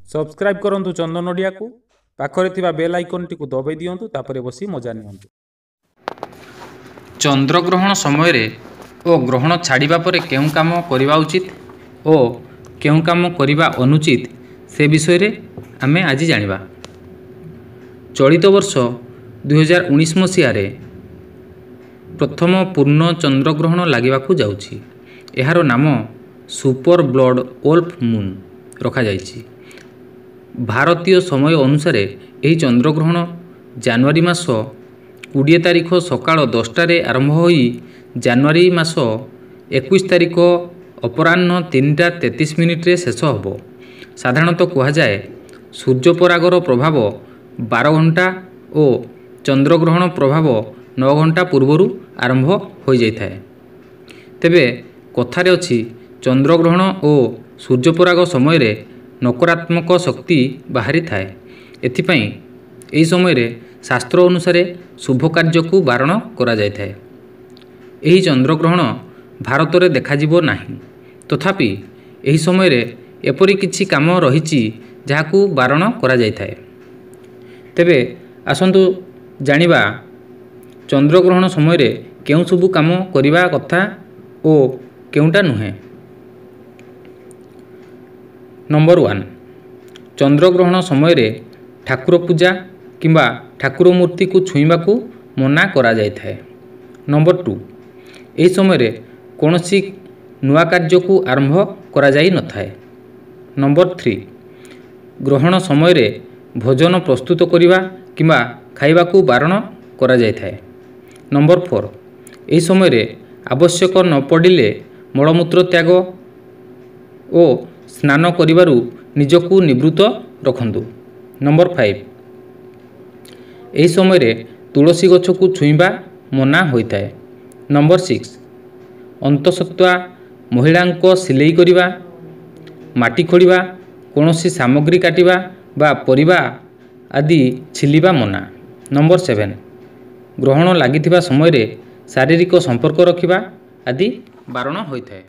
Subscribe करंतु चंदन ओडिया को पाखरे थिबा बेल आइकन टी को दबाई दियंतु तापरे बसी मजा नियंतु। चंद्रग्रहण समय रे ओ ग्रहण छाड़िबा परे केउं काम करिबा उचित ओ केउं काम करिबा अनुचित से विषय रे आमे आज जानिबा। चलित वर्ष 2019 मसीह रे प्रथम पूर्ण चंद्रग्रहण लागिबाकू जाउछि। एहारो नाम सुपर ब्लड वोल्फ मून रखा जाइछि। भारतीय समय अनुसार यह चंद्रग्रहण जनवरी मास 20 तारिख सकाळ 10टा रे आरंभ होई जनवरी मास 21 तारिख अपराह्न 3:33 रे शेष होबो। साधारणतः कहा जाए सूर्यपरागर प्रभाव 12 घंटा और चंद्रग्रहण प्रभाव 9 घंटा पूर्व आरंभ हो जाए। तेबे कथारे अछि चंद्रग्रहण और सूर्यपराग समय रे नकारात्मक शक्ति बाहरी थाए। एथिपाई एही समय रे शास्त्र अनुसार शुभ कार्य को बारण करा जाय थाए। एही चंद्रग्रहण भारत रे देखा जिवो नाही, तथापि एही समय रे एपरि किछि काम रहिछि जाहाकू बारण करा जाय थाए। तेबे आसंतु जानिबा चंद्रग्रहण समय रे केउं सब काम करिबा कथा ओ केउंटा नुहे। नंबर 1 चंद्रग्रहण समय रे ठाकुर पूजा किंबा ठाकुर मूर्ति को छुईबा को मना करा जाय थाए। नंबर 2 एही समय रे कोनोसी नुआ कार्य को आरंभ करा जाय न थाए। नंबर 3 ग्रहण समय रे भोजन प्रस्तुत करिबा किंबा खाइबा को बारण करा जाय थाए। नंबर 4 एही समय रे आवश्यक न पड़िले मलमूत्र त्याग ओ स्नान करिबारु निजको निवृत्त रखंतु। नंबर 5 एही समय रे तुलसी गछ को छुईबा मना होइताए। नंबर 6 अंतसत्वा महिलांको सिलेई करिबा, माटी खोलिबा, कोनोसी सामग्री काटिबा बा परिबा आदि छिलिबा मना। नंबर 7 ग्रहण लागिथिबा समय रे शारीरिक संपर्क रखिबा आदि बारण होइताए।